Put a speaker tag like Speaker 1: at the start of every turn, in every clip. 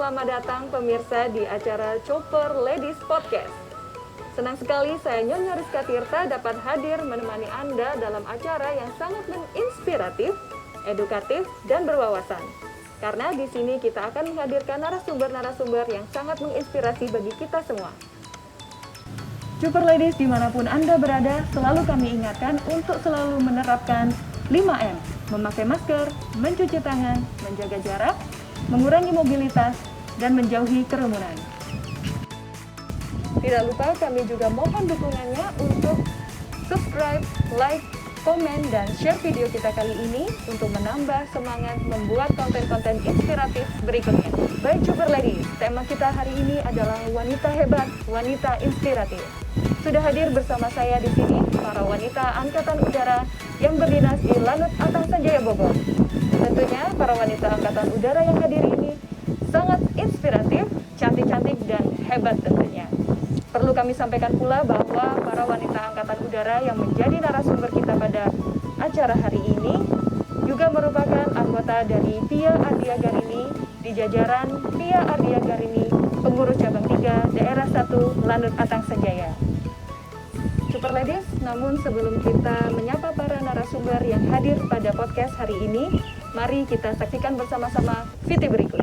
Speaker 1: selamat datang pemirsa di acara Chopper Ladies Podcast. Senang sekali saya Nyonya Rizka Tirta dapat hadir menemani Anda dalam acara yang sangat menginspiratif, edukatif, dan berwawasan. Karena di sini kita akan menghadirkan narasumber-narasumber yang sangat menginspirasi bagi kita semua. Chopper Ladies dimanapun Anda berada, selalu kami ingatkan untuk selalu menerapkan 5M, memakai masker, mencuci tangan, menjaga jarak, mengurangi mobilitas, dan menjauhi kerumunan. Tidak lupa kami juga mohon dukungannya untuk subscribe, like, komen, dan share video kita kali ini untuk menambah semangat membuat konten-konten inspiratif berikutnya. Baik Chopper Ladies, tema kita hari ini adalah wanita hebat, wanita inspiratif. Sudah hadir bersama saya di sini para wanita Angkatan Udara yang berdinas di Lanut Atang Sanjaya Bogor. Tentunya para wanita Angkatan Udara yang hadir ini sangat inspiratif, cantik-cantik, dan hebat tentunya. Perlu kami sampaikan pula bahwa para wanita Angkatan Udara yang menjadi narasumber kita pada acara hari ini juga merupakan anggota dari PIA Ardia Garini di jajaran PIA Ardia Garini, pengurus cabang 3 daerah 1 Lanut Atang Sanjaya. Super Ladies, namun sebelum kita menyapa para narasumber yang hadir pada podcast hari ini, mari kita saksikan bersama-sama video berikut.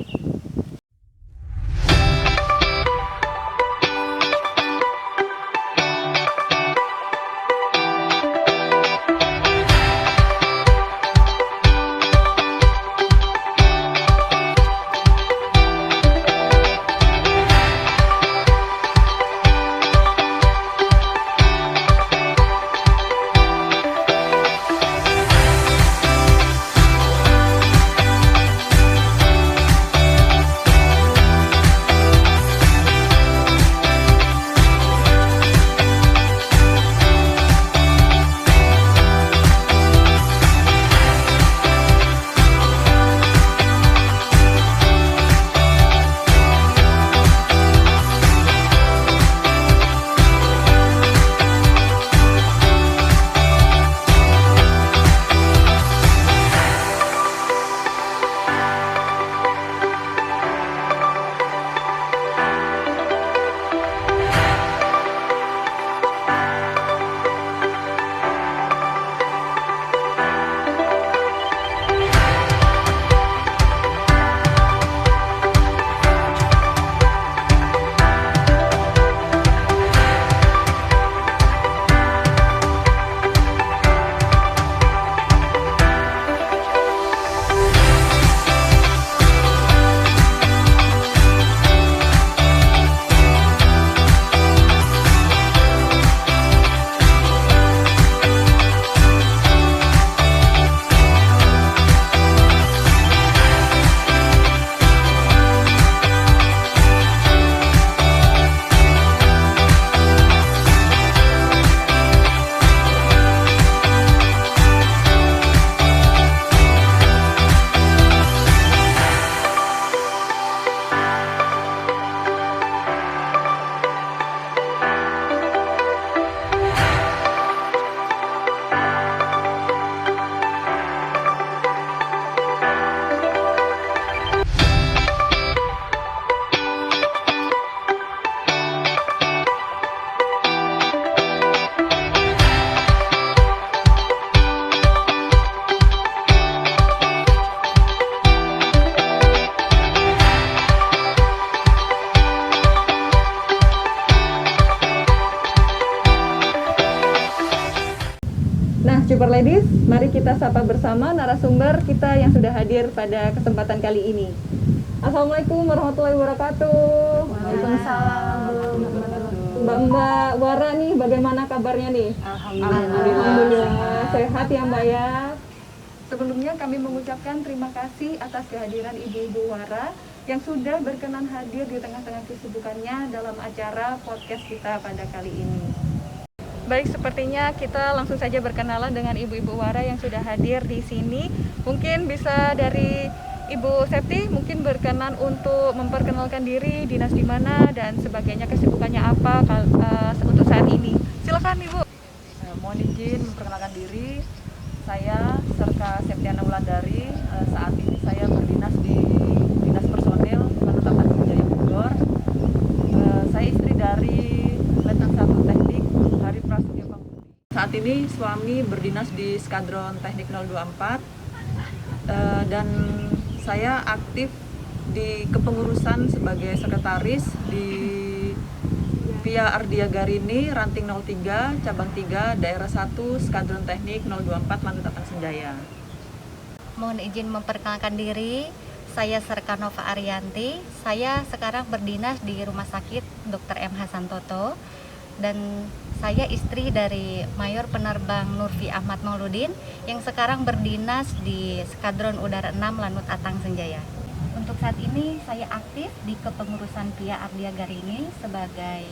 Speaker 1: Super Ladies, mari kita sapa bersama narasumber kita yang sudah hadir pada kesempatan kali ini. Assalamualaikum warahmatullahi wabarakatuh.
Speaker 2: Waalaikumsalam.
Speaker 1: Mbak Wara nih, bagaimana kabarnya nih? Alhamdulillah. Sehat ya Mbak ya. Sebelumnya kami mengucapkan terima kasih atas kehadiran Ibu-Ibu Wara yang sudah berkenan hadir di tengah-tengah kesibukannya dalam acara podcast kita pada kali ini. Baik, sepertinya kita langsung saja berkenalan dengan Ibu-Ibu Wara yang sudah hadir di sini. Mungkin bisa dari Ibu Septi mungkin berkenan untuk memperkenalkan diri, dinas di mana dan sebagainya, kesibukannya apa untuk saat ini. Silakan Ibu.
Speaker 2: Mohon izin memperkenalkan diri. Saya Serka Septiana Wulandari. Saat ini saya berdinas di Dinas Personil Lanut Atang ini suami berdinas di Skadron Teknik 024 dan saya aktif di kepengurusan sebagai sekretaris di Via Ardia Garini, Ranting 03, Cabang 3, Daerah 1, Skadron Teknik 024, Lanut Atang Senjaya.
Speaker 3: Mohon izin memperkenalkan diri, saya Serka Nova Arianti. Saya sekarang berdinas di Rumah Sakit Dr. M. Hasantoto dan saya istri dari Mayor Penerbang Nurfi Ahmad Mauludin yang sekarang berdinas di Skadron Udara 6 Lanut Atang Senjaya. Untuk saat ini saya aktif di kepengurusan Via Ardia Garini sebagai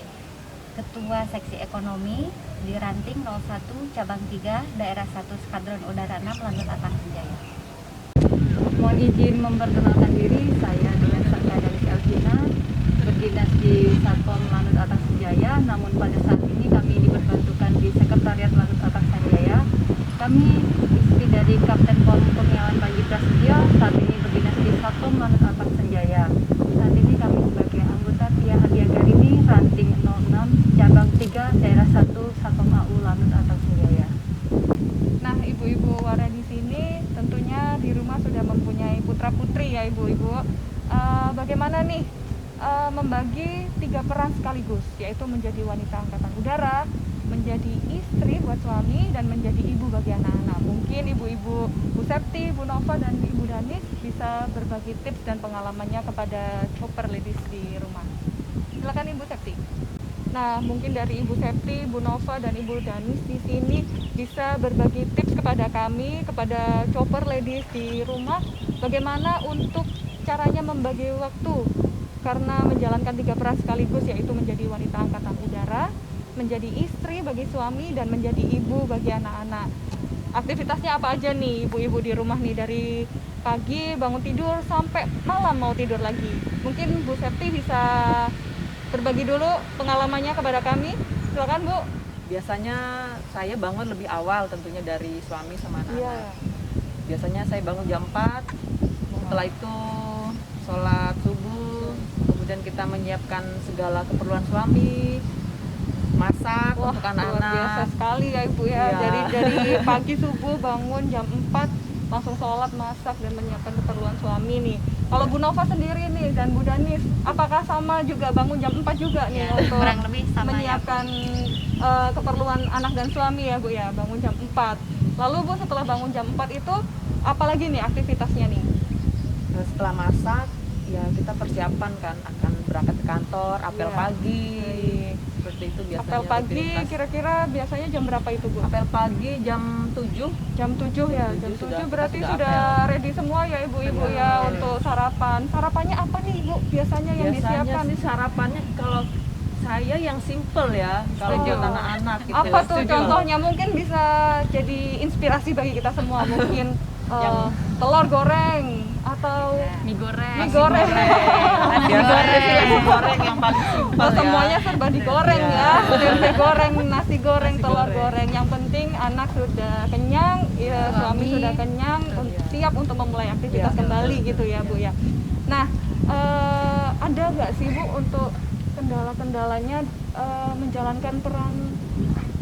Speaker 3: Ketua Seksi Ekonomi di Ranting 01 Cabang 3 Daerah 1 Skadron Udara 6 Lanut Atang Senjaya.
Speaker 1: Mohon izin memperkenalkan diri, saya dengan Serka Dalis Elvina, berdinas di Satpom Lanut Atang Senjaya, namun pada saat ini kami diperbantukan di Sekretariat Lanut Atang Senjaya. Kami istri dari Kapten Pol Kurniawan Panji Prasetyo, saat ini berdinas di Satpom Lanut Atang Senjaya. Saat ini kami sebagai anggota Via Ardia Garini, Ranting 06, Cabang 3, Daerah 1, Satpom AU Lanut Atang Senjaya. Nah, ibu-ibu wara di sini tentunya di rumah sudah mempunyai putra-putri ya ibu-ibu. Bagaimana nih membagi 3 peran sekaligus, yaitu menjadi wanita angkatan udara, menjadi istri buat suami, dan menjadi ibu bagi anak-anak. Mungkin ibu-ibu Bu Septi, Bu Nova, dan Ibu Danis bisa berbagi tips dan pengalamannya kepada chopper ladies di rumah. Silakan Ibu Septi. Nah, mungkin dari Ibu Septi, Bu Nova, dan Ibu Danis di sini bisa berbagi tips kepada kami, kepada chopper ladies di rumah, bagaimana untuk caranya membagi waktu karena menjalankan 3 peran sekaligus, yaitu menjadi wanita angkatan udara, menjadi istri bagi suami, dan menjadi ibu bagi anak-anak. Aktivitasnya apa aja nih ibu-ibu di rumah nih, dari pagi bangun tidur sampai malam mau tidur lagi? Mungkin Bu Septi bisa berbagi dulu pengalamannya kepada kami. Silakan Bu.
Speaker 2: Biasanya saya bangun lebih awal tentunya dari suami sama anak-anak.
Speaker 1: Iya.
Speaker 2: Biasanya saya bangun jam 4, setelah itu sholat subuh, kemudian kita menyiapkan segala keperluan suami, masak untuk
Speaker 1: Luar biasa
Speaker 2: anak-anak.
Speaker 1: sekali ya Ibu ya.
Speaker 2: Iya.
Speaker 1: Dari pagi subuh bangun jam 4 langsung sholat, masak, dan menyiapkan keperluan suami nih. Kalau Bu Nova sendiri nih dan Bu Danis, apakah sama juga bangun jam 4 juga nih
Speaker 3: Ya,
Speaker 1: untuk
Speaker 3: kurang lebih sama
Speaker 1: menyiapkan keperluan anak dan suami ya Bu ya, bangun jam 4. Lalu Bu, setelah bangun jam 4 itu apalagi nih aktivitasnya nih?
Speaker 2: Setelah masak, ya kita persiapan kan akan berangkat ke kantor, apel
Speaker 1: Iya.
Speaker 2: pagi. Seperti itu biasanya.
Speaker 1: Apel pagi
Speaker 2: rutinitas.
Speaker 1: kira-kira biasanya jam berapa itu Bu?
Speaker 2: Apel pagi jam 7.
Speaker 1: Jam 7 ya, jam 7
Speaker 2: sudah-
Speaker 1: berarti
Speaker 2: sudah
Speaker 1: sudah ready semua ya ibu-ibu
Speaker 2: Iya.
Speaker 1: ya untuk sarapan. Sarapannya apa nih Ibu biasanya yang
Speaker 2: Biasanya
Speaker 1: disiapkan?
Speaker 2: sih sarapannya kalau saya yang simple ya, kalau
Speaker 1: Setuju.
Speaker 2: buat anak-anak gitu.
Speaker 1: Apa tuh
Speaker 2: Setuju.
Speaker 1: contohnya, mungkin bisa jadi inspirasi bagi kita semua. Mungkin
Speaker 2: Yang-
Speaker 1: telur goreng atau
Speaker 3: Mie goreng.
Speaker 1: mie goreng.
Speaker 3: Nasi
Speaker 2: Biasanya sih
Speaker 3: goreng.
Speaker 2: nasi goreng yang paling simpel
Speaker 1: Oh,
Speaker 2: ya.
Speaker 1: semuanya serba digoreng
Speaker 2: Iya.
Speaker 1: ya. Tempe goreng, nasi goreng,
Speaker 2: Nasi
Speaker 1: telur
Speaker 2: goreng.
Speaker 1: goreng. Yang penting anak sudah kenyang, ya, suami sudah kenyang,
Speaker 2: Iya.
Speaker 1: siap untuk memulai aktivitas
Speaker 2: Iya.
Speaker 1: kembali gitu ya Bu ya. Nah, ada nggak sih Bu untuk kendala-kendalanya menjalankan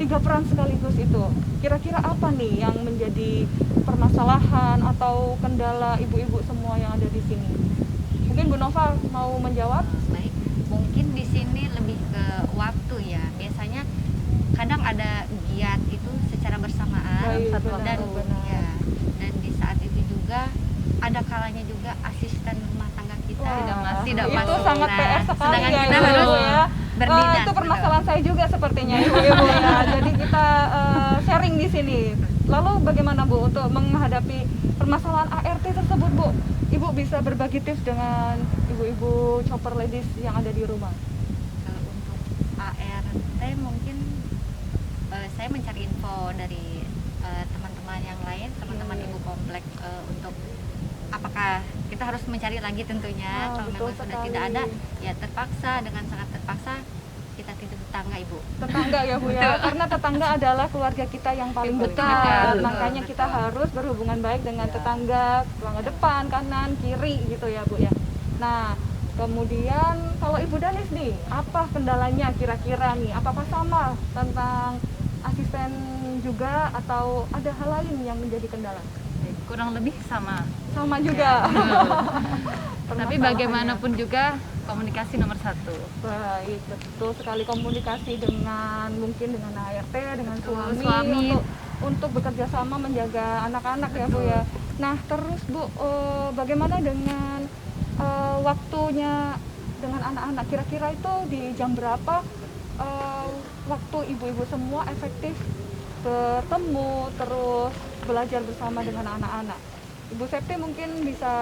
Speaker 1: 3 peran sekaligus itu? Kira-kira apa nih yang menjadi permasalahan atau kendala ibu-ibu semua yang ada di sini? Mungkin Bu Nova mau menjawab?
Speaker 3: Baik, mungkin di sini lebih ke waktu ya. Biasanya kadang ada giat itu secara bersamaan.
Speaker 1: Baik,
Speaker 3: dan
Speaker 1: benar.
Speaker 3: ya, dan di saat itu juga ada kalanya juga asisten rumah tangga kita
Speaker 1: Wah,
Speaker 3: tidak
Speaker 1: itu
Speaker 3: masuk.
Speaker 1: sangat
Speaker 3: Nah,
Speaker 1: PR sekali
Speaker 3: sedangkan
Speaker 1: ya
Speaker 3: kita
Speaker 1: Ibu
Speaker 3: harus
Speaker 1: ya.
Speaker 3: berdinas,
Speaker 1: Itu permasalahan saya juga sepertinya ibu-ibu ya. Jadi kita sharing di sini. Lalu bagaimana Bu untuk menghadapi permasalahan ART tersebut Bu? Ibu bisa berbagi tips dengan ibu-ibu chopper ladies yang ada di rumah.
Speaker 3: Untuk ART mungkin saya mencari info dari teman-teman yang lain, teman-teman ibu komplek untuk apakah kita harus mencari lagi tentunya. Kalau
Speaker 1: betul
Speaker 3: memang sudah
Speaker 1: sekali.
Speaker 3: tidak ada, ya terpaksa, dengan sangat terpaksa kita titip tetangga Ibu.
Speaker 1: Tetangga ya Bu ya, karena tetangga adalah keluarga kita yang paling
Speaker 3: Betul,
Speaker 1: dekat.
Speaker 3: betul,
Speaker 1: Makanya kita
Speaker 3: betul.
Speaker 1: harus berhubungan baik dengan
Speaker 2: Ya.
Speaker 1: tetangga, tetangga depan, kanan, kiri gitu ya Bu ya. Nah, kemudian kalau Ibu Danis nih, apa kendalanya kira-kira nih? Apakah sama tentang asisten juga atau ada hal lain yang menjadi kendala?
Speaker 4: Kurang lebih sama.
Speaker 1: Sama juga.
Speaker 4: Tapi bagaimanapun juga komunikasi nomor satu.
Speaker 1: Baik, betul sekali, komunikasi dengan mungkin dengan ART, dengan
Speaker 4: Betul,
Speaker 1: suami. Untuk bekerja sama menjaga anak-anak ya Bu ya. Nah terus Bu, bagaimana dengan waktunya dengan anak-anak? Kira-kira itu di jam berapa waktu ibu-ibu semua efektif bertemu terus belajar bersama dengan anak-anak? Ibu Septi mungkin bisa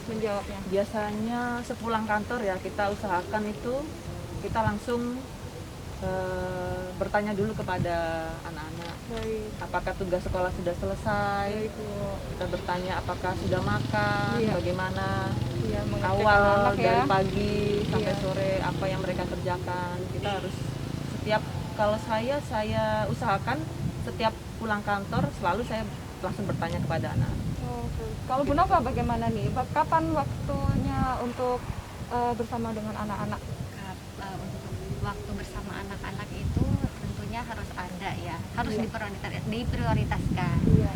Speaker 1: menjawabnya.
Speaker 2: Biasanya sepulang kantor ya kita usahakan itu kita langsung bertanya dulu kepada anak-anak
Speaker 1: Baik.
Speaker 2: apakah tugas sekolah sudah selesai.
Speaker 1: Baik, Bu.
Speaker 2: Kita bertanya apakah sudah makan,
Speaker 1: Iya.
Speaker 2: bagaimana
Speaker 1: Iya, mengecek
Speaker 2: awal
Speaker 1: anak-anak ya.
Speaker 2: dari pagi sampai
Speaker 1: Iya.
Speaker 2: sore apa yang mereka kerjakan. Kita harus setiap, kalau saya usahakan setiap pulang kantor selalu saya langsung bertanya kepada anak.
Speaker 1: Oke. Kalau Bu Nova bagaimana nih? Kapan waktunya untuk bersama dengan anak-anak?
Speaker 3: Untuk waktu bersama anak-anak itu tentunya harus ada ya, harus
Speaker 1: Iya.
Speaker 3: diprioritaskan.
Speaker 1: Iya.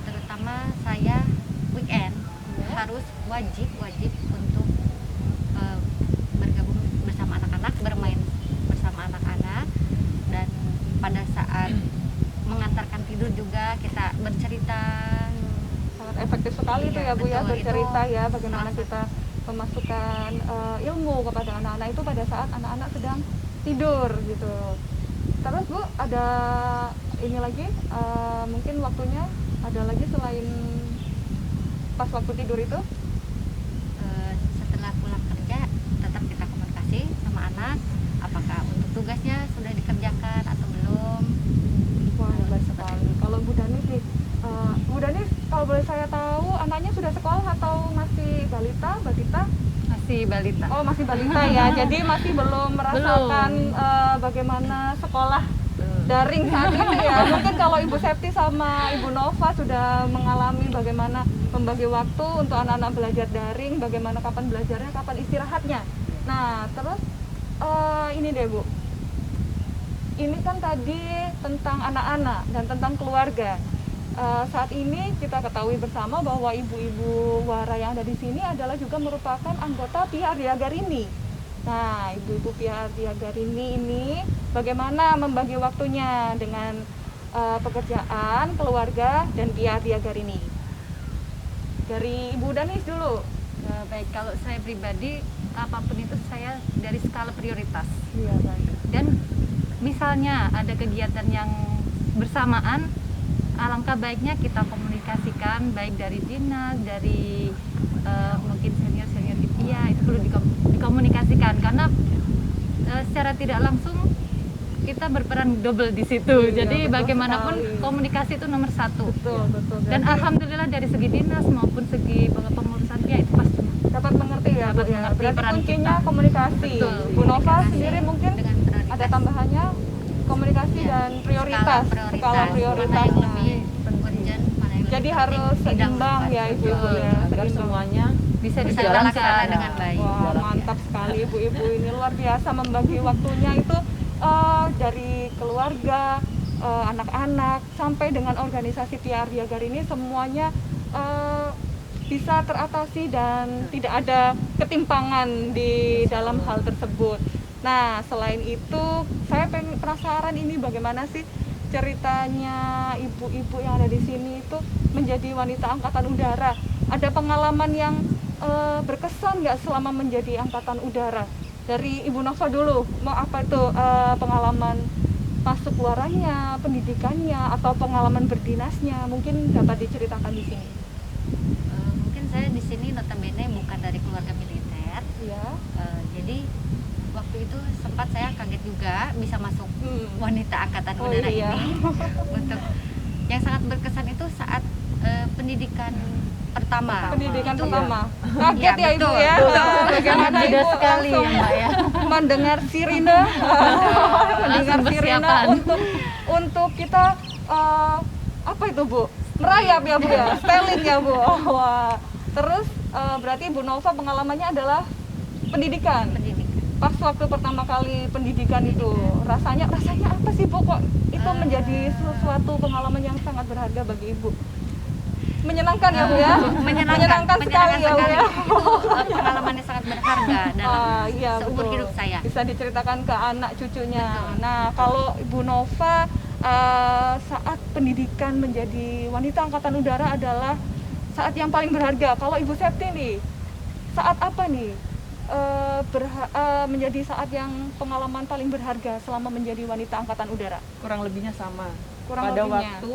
Speaker 3: Terutama saya weekend
Speaker 1: Iya.
Speaker 3: harus wajib untuk bergabung bersama anak-anak, bermain bersama anak-anak, dan pada saat mengantarkan tidur juga kita bercerita.
Speaker 1: Sangat efektif sekali itu
Speaker 3: Iya,
Speaker 1: ya Bu ya,
Speaker 3: betul.
Speaker 1: bercerita
Speaker 3: Itu
Speaker 1: ya bagaimana
Speaker 3: salah
Speaker 1: kita memasukkan ilmu kepada anak-anak itu pada saat anak-anak sedang tidur gitu. Terus Bu, ada ini lagi mungkin waktunya ada lagi selain pas waktu tidur itu?
Speaker 3: Setelah pulang kerja tetap kita komunikasi sama anak, apakah untuk tugasnya sudah dikerjakan atau belum.
Speaker 1: Wah, hebat sekali. Kalau Bu Danis nih, Bu Danis kalau boleh saya tahu anaknya sudah sekolah atau masih balita?
Speaker 4: Masih balita.
Speaker 1: Oh, masih balita ya. Jadi masih belum merasakan bagaimana sekolah daring saat ini ya. Mungkin kalau Ibu Septi sama Ibu Nova sudah mengalami bagaimana membagi waktu untuk anak-anak belajar daring, bagaimana kapan belajarnya, kapan istirahatnya. Nah, terus ini deh Bu. Ini kan tadi tentang anak-anak dan tentang keluarga. Saat ini kita ketahui bersama bahwa ibu-ibu wara yang ada di sini adalah juga merupakan anggota PR Diagarini. Nah, ibu-ibu PR Diagarini ini bagaimana membagi waktunya dengan pekerjaan, keluarga, dan PR Diagarini? Dari Ibu Danis dulu.
Speaker 4: Baik, kalau saya pribadi apapun itu saya dari skala prioritas.
Speaker 1: Iya, baik.
Speaker 4: Dan misalnya ada kegiatan yang bersamaan, alangkah baiknya kita komunikasikan baik dari dinas, dari mungkin senior-senior di PIA, itu perlu dikomunikasikan karena secara tidak langsung kita berperan double di situ.
Speaker 1: Iya,
Speaker 4: Jadi
Speaker 1: betul
Speaker 4: bagaimanapun
Speaker 1: sekali.
Speaker 4: komunikasi itu nomor satu.
Speaker 1: Betul, betul.
Speaker 4: Dan
Speaker 1: Berarti
Speaker 4: alhamdulillah dari segi dinas maupun segi pengurusan PIA itu pasti
Speaker 1: dapat mengerti ya, Bu
Speaker 4: dapat
Speaker 1: ya.
Speaker 4: mengerti
Speaker 1: Berarti
Speaker 4: peran
Speaker 1: kuncinya
Speaker 4: kita.
Speaker 1: komunikasi.
Speaker 4: Betul.
Speaker 1: Bu Nova
Speaker 3: Komunikasi
Speaker 1: sendiri mungkin
Speaker 3: dengan prioritas.
Speaker 1: ada tambahannya komunikasi
Speaker 3: Ya,
Speaker 1: dan prioritas, skala prioritas.
Speaker 3: mana yang
Speaker 1: Nah,
Speaker 3: lebih urgent, mana yang
Speaker 1: jadi
Speaker 3: lebih
Speaker 1: harus
Speaker 3: penting,
Speaker 1: seimbang
Speaker 3: didahulukan.
Speaker 1: ya Ibu-ibu
Speaker 4: Betul.
Speaker 1: ya.
Speaker 2: Agar
Speaker 1: Seimbang.
Speaker 2: semuanya
Speaker 4: bisa
Speaker 3: Bisa
Speaker 4: dijalankan.
Speaker 3: terlaksana dengan baik.
Speaker 1: Wah, mantap sekali ibu-ibu ini, luar biasa membagi waktunya itu dari keluarga, anak-anak sampai dengan organisasi PR Diagarini semuanya bisa teratasi dan tidak ada ketimpangan di dalam hal tersebut. Nah, selain itu saya penasaran ini bagaimana sih ceritanya ibu-ibu yang ada di sini itu menjadi wanita angkatan udara. Ada pengalaman yang berkesan nggak selama menjadi angkatan udara? Dari Ibu Nova dulu, mau apa itu pengalaman masuk waranya, pendidikannya, atau pengalaman berdinasnya? Mungkin dapat diceritakan di sini.
Speaker 3: Mungkin saya di sini notabene bukan dari keluarga militer,
Speaker 1: Ya.
Speaker 3: jadi waktu itu sempat saya kaget juga bisa masuk wanita angkatan
Speaker 1: Oh,
Speaker 3: udara
Speaker 1: iya.
Speaker 3: ini. Untuk yang sangat berkesan itu saat pendidikan pertama.
Speaker 1: Pendidikan
Speaker 3: Itu
Speaker 1: pertama. Kaget ya Ibu
Speaker 3: betul.
Speaker 1: ya. Bagaimana
Speaker 4: Beda
Speaker 1: Ibu
Speaker 4: sekali ya
Speaker 1: langsung
Speaker 4: Mbak ya.
Speaker 1: mendengar sirine, mendengar
Speaker 4: Langsung
Speaker 1: sirine
Speaker 4: persiapan.
Speaker 1: untuk kita apa itu Bu? Merayap ya Bu ya, styling ya Bu. Wah. Terus berarti Bu Nova pengalamannya adalah pendidikan.
Speaker 3: Pendidikan.
Speaker 1: pas waktu pertama kali pendidikan itu rasanya apa sih Bu, kok itu menjadi sesuatu pengalaman yang sangat berharga bagi Ibu? Menyenangkan ya Bu ya? Menyenangkan sekali ya Bu ya?
Speaker 3: Itu pengalaman yang sangat berharga dalam
Speaker 1: Iya,
Speaker 3: seumur
Speaker 1: betul.
Speaker 3: hidup saya.
Speaker 1: Bisa diceritakan ke anak cucunya.
Speaker 3: Betul.
Speaker 1: Nah, kalau Ibu Nova saat pendidikan menjadi wanita angkatan udara adalah saat yang paling berharga. Kalau Ibu Septi nih, saat apa nih menjadi saat yang pengalaman paling berharga selama menjadi wanita angkatan udara?
Speaker 2: Kurang lebihnya sama.
Speaker 1: Kurang
Speaker 2: Pada
Speaker 1: lebihnya.
Speaker 2: waktu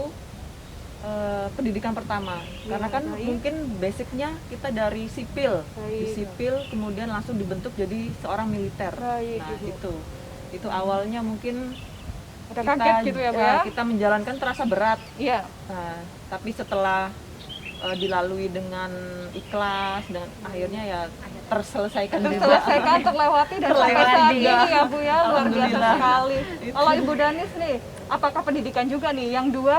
Speaker 2: pendidikan pertama, karena kan
Speaker 1: baik.
Speaker 2: mungkin basicnya kita dari sipil, di
Speaker 1: Baik.
Speaker 2: sipil kemudian langsung dibentuk jadi seorang militer.
Speaker 1: Baik,
Speaker 2: Nah
Speaker 1: Ibu.
Speaker 2: itu awalnya mungkin
Speaker 1: Ada kaget gitu ya Bu ya?
Speaker 2: kita menjalankan terasa berat.
Speaker 1: Iya.
Speaker 2: Nah, tapi setelah dilalui dengan ikhlas dan akhirnya ya terselesaikan juga.
Speaker 1: Terselesaikan, terlewati dan sampai
Speaker 2: Terlewati
Speaker 1: saat
Speaker 2: juga.
Speaker 1: ini ya Bu ya, luar biasa
Speaker 2: Alhamdulillah.
Speaker 1: sekali. Kalau Ibu Danis nih, apakah pendidikan juga nih? Yang dua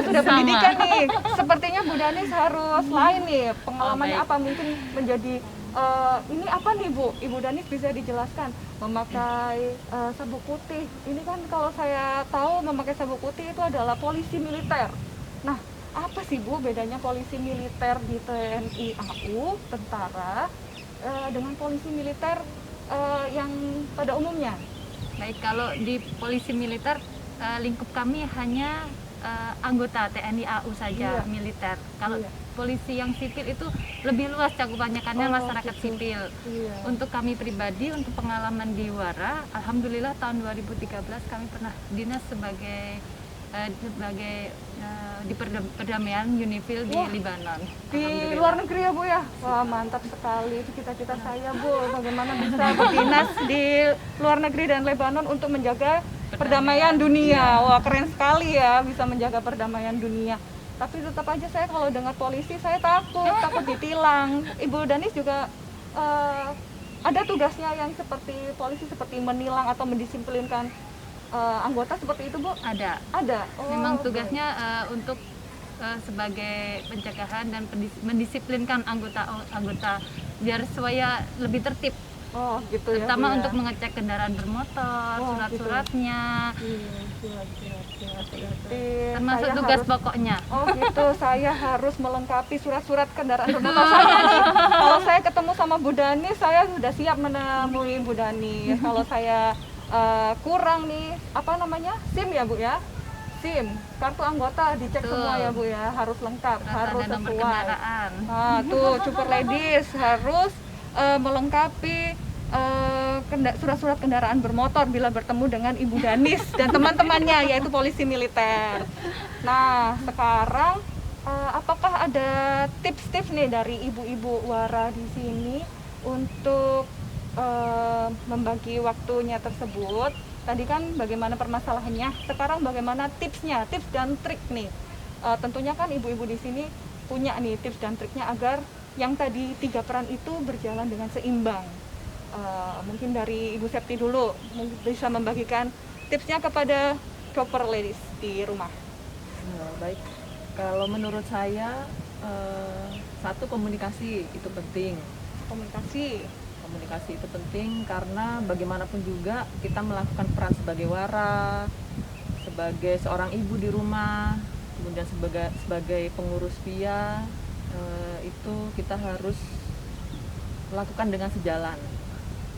Speaker 1: sudah
Speaker 4: Sama.
Speaker 1: pendidikan nih. Sepertinya Bu Danis harus lain nih. Pengalamannya
Speaker 4: baik.
Speaker 1: apa mungkin menjadi ini apa nih Bu? Ibu Danis bisa dijelaskan memakai sabuk putih. Ini kan kalau saya tahu memakai sabuk putih itu adalah polisi militer. Nah, apa sih Bu bedanya polisi militer di TNI AU, tentara, dengan polisi militer yang pada umumnya?
Speaker 4: Baik, kalau di polisi militer lingkup kami hanya anggota TNI AU saja,
Speaker 1: Iya.
Speaker 4: militer. Kalau
Speaker 1: Iya.
Speaker 4: polisi yang sipil itu lebih luas cakupannya karena
Speaker 1: Oh,
Speaker 4: masyarakat
Speaker 1: gitu.
Speaker 4: sipil.
Speaker 1: Iya.
Speaker 4: Untuk kami pribadi, untuk pengalaman di Wara, alhamdulillah tahun 2013 kami pernah dinas sebagai di perdamaian UNIFIL di
Speaker 1: Wah.
Speaker 4: Lebanon.
Speaker 1: Di
Speaker 4: Alhamdulillah.
Speaker 1: luar negeri ya Bu ya? Wah mantap sekali, itu cita-cita saya Bu, bagaimana bisa berdinas di luar negeri dan Lebanon untuk menjaga perdamaian dunia. Wah keren sekali ya bisa menjaga perdamaian dunia. Tapi tetap aja saya kalau dengar polisi saya takut ditilang. Ibu Danis juga ada tugasnya yang seperti polisi, seperti menilang atau mendisiplinkan anggota seperti itu Bu?
Speaker 4: Ada.
Speaker 1: Ada. Oh,
Speaker 4: Memang tugasnya untuk sebagai pencegahan dan mendisiplinkan anggota biar supaya lebih tertib,
Speaker 1: Oh gitu ya.
Speaker 4: terutama
Speaker 1: Bu, ya.
Speaker 4: untuk ngecek kendaraan bermotor,
Speaker 1: Oh,
Speaker 4: surat-suratnya,
Speaker 1: Berarti
Speaker 4: termasuk
Speaker 1: saya
Speaker 4: tugas
Speaker 1: harus-
Speaker 4: pokoknya.
Speaker 1: Oh gitu, saya harus melengkapi surat-surat kendaraan bermotor saya nih. Kalau saya ketemu sama Bu Dani, saya sudah siap menemui Bu Dani. Kalau saya kurang nih, apa namanya, SIM ya Bu ya? SIM, kartu anggota dicek
Speaker 4: Betul.
Speaker 1: semua ya Bu ya, harus lengkap,
Speaker 4: Terus
Speaker 1: harus
Speaker 4: ada nomor
Speaker 1: sesuai.
Speaker 4: kendaraan.
Speaker 1: Nah tuh, super ladies harus melengkapi surat-surat kendaraan bermotor bila bertemu dengan Ibu Danis dan teman-temannya yaitu polisi militer. Nah sekarang apakah ada tips-tips nih dari ibu-ibu Wara di sini untuk membagi waktunya tersebut? Tadi kan bagaimana permasalahannya, sekarang bagaimana tipsnya, tips dan trik nih. Tentunya kan ibu-ibu di sini punya nih tips dan triknya agar yang tadi 3 peran itu berjalan dengan seimbang. Mungkin dari Ibu Septi dulu bisa membagikan tipsnya kepada chopper ladies di rumah.
Speaker 2: Nah, baik, kalau menurut saya satu, komunikasi itu penting. Komunikasi itu penting karena bagaimanapun juga kita melakukan peran sebagai Wara, sebagai seorang ibu di rumah, kemudian sebagai pengurus PIA, itu kita harus melakukan dengan sejalan.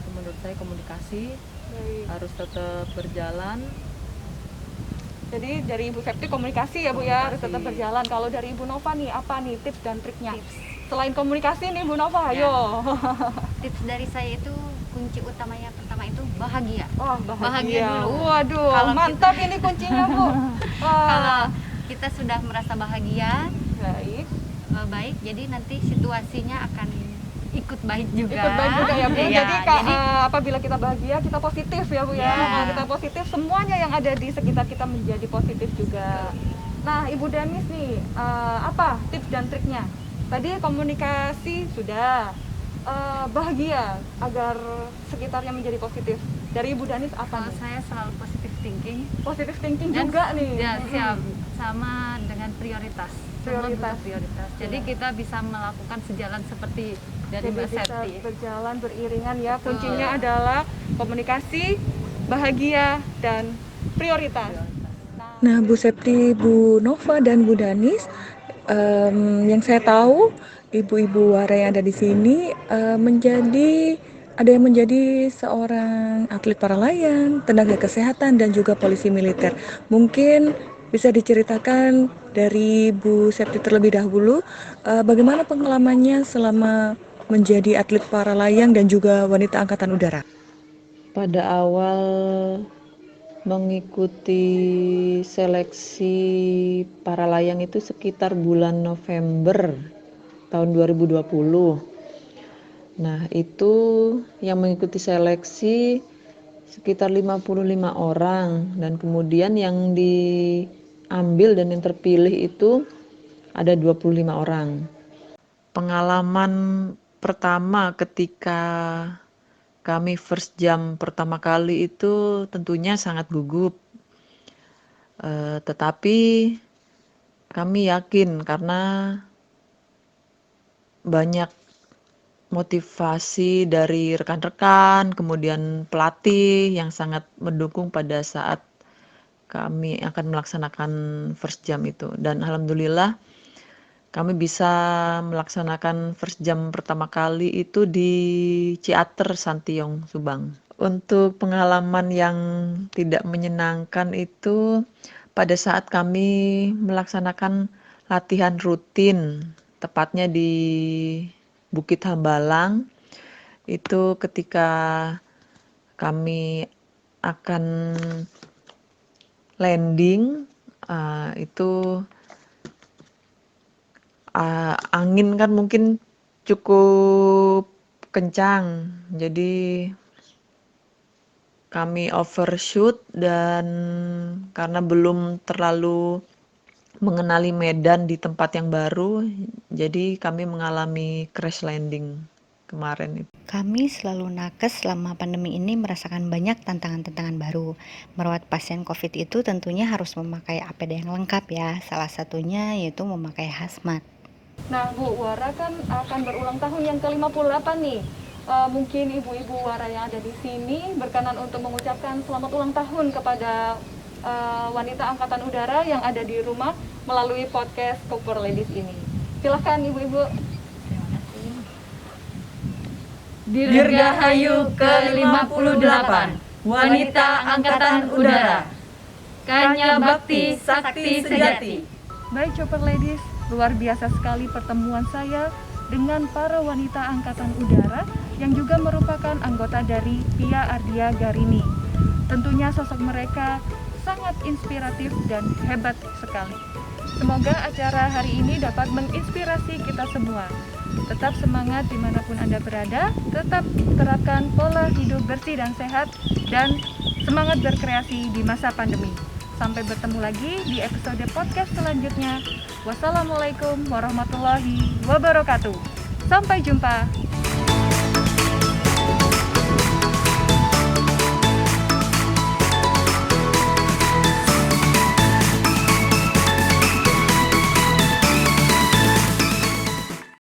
Speaker 2: Itu menurut saya komunikasi
Speaker 1: Baik.
Speaker 2: harus tetap berjalan.
Speaker 1: Jadi dari Ibu Septi komunikasi ya Bu ya, harus
Speaker 2: Komunikasi.
Speaker 1: tetap berjalan. Kalau dari Ibu Nova nih, apa nih tips dan triknya? Selain komunikasi nih Bu Nova,
Speaker 3: Ya.
Speaker 1: ayo.
Speaker 3: Tips dari saya itu kunci utamanya pertama itu bahagia.
Speaker 1: Wah
Speaker 3: Bahagia dulu.
Speaker 1: Waduh,
Speaker 3: Kalau
Speaker 1: mantap ini kuncinya Bu.
Speaker 3: Kalau
Speaker 1: Wah.
Speaker 3: kita sudah merasa bahagia,
Speaker 1: Baik.
Speaker 3: baik, jadi nanti situasinya akan ikut baik juga.
Speaker 1: Ikut baik juga ya Bu.
Speaker 3: Iya,
Speaker 1: Jadi apabila kita bahagia, kita positif ya Bu ya.
Speaker 3: Ya.
Speaker 1: Kalau kita positif, semuanya yang ada di sekitar kita menjadi positif juga. Nah, Ibu Danis nih, apa tips dan triknya? Tadi komunikasi sudah, bahagia agar sekitarnya menjadi positif. Dari Ibu Danis apa
Speaker 4: Kalau
Speaker 1: nih?
Speaker 4: saya selalu positive thinking
Speaker 1: Positive thinking
Speaker 4: dan
Speaker 1: juga nih.
Speaker 4: ya, siap, sama dengan prioritas. Semua butuh
Speaker 1: Prioritas.
Speaker 4: prioritas. Jadi
Speaker 1: Iya.
Speaker 4: kita bisa melakukan sejalan seperti dari
Speaker 1: Jadi
Speaker 4: Mbak
Speaker 1: bisa
Speaker 4: Septi.
Speaker 1: berjalan beriringan ya. Kuncinya adalah komunikasi, bahagia, dan prioritas.
Speaker 5: Nah, Bu Septi, Bu Nova, dan Bu Danis, yang saya tahu ibu-ibu wara yang ada di sini ada yang menjadi seorang atlet para layang, tenaga kesehatan, dan juga polisi militer. Mungkin bisa diceritakan dari Bu Septi terlebih dahulu, bagaimana pengalamannya selama menjadi atlet para layang dan juga wanita angkatan udara.
Speaker 6: Pada awal mengikuti seleksi para layang itu sekitar bulan November tahun 2020. Nah, itu yang mengikuti seleksi sekitar 55 orang, dan kemudian yang diambil dan yang terpilih itu ada 25 orang. Pengalaman pertama ketika kami first jump pertama kali itu tentunya sangat gugup, tetapi kami yakin karena banyak motivasi dari rekan-rekan, kemudian pelatih yang sangat mendukung pada saat kami akan melaksanakan first jump itu. Dan alhamdulillah kami bisa melaksanakan first jump pertama kali itu di Ciater, Santiong, Subang. Untuk pengalaman yang tidak menyenangkan itu pada saat kami melaksanakan latihan rutin, tepatnya di Bukit Hambalang, itu ketika kami akan landing, itu angin kan mungkin cukup kencang, jadi kami overshoot, dan karena belum terlalu mengenali medan di tempat yang baru, jadi kami mengalami crash landing kemarin itu.
Speaker 3: Kami selalu nakes selama pandemi ini merasakan banyak tantangan-tantangan baru. Merawat pasien COVID itu tentunya harus memakai APD yang lengkap ya. Salah satunya yaitu memakai hazmat.
Speaker 1: Nah, Bu, Wara kan akan berulang tahun yang ke-58 nih. Mungkin ibu-ibu Wara yang ada di sini berkenan untuk mengucapkan selamat ulang tahun kepada wanita angkatan udara yang ada di rumah melalui podcast Cooper Ladies ini. Silahkan ibu-ibu.
Speaker 7: Dirgahayu ke-58 Wanita Angkatan Udara, Kanya Bakti Sakti Sejati.
Speaker 1: Baik Chopper Ladies, luar biasa sekali pertemuan saya dengan para wanita angkatan udara yang juga merupakan anggota dari Pia Ardia Garini. Tentunya sosok mereka sangat inspiratif dan hebat sekali. Semoga acara hari ini dapat menginspirasi kita semua. Tetap semangat dimanapun Anda berada, tetap terapkan pola hidup bersih dan sehat, dan semangat berkreasi di masa pandemi. Sampai bertemu lagi di episode podcast selanjutnya. Wassalamualaikum warahmatullahi wabarakatuh. Sampai jumpa.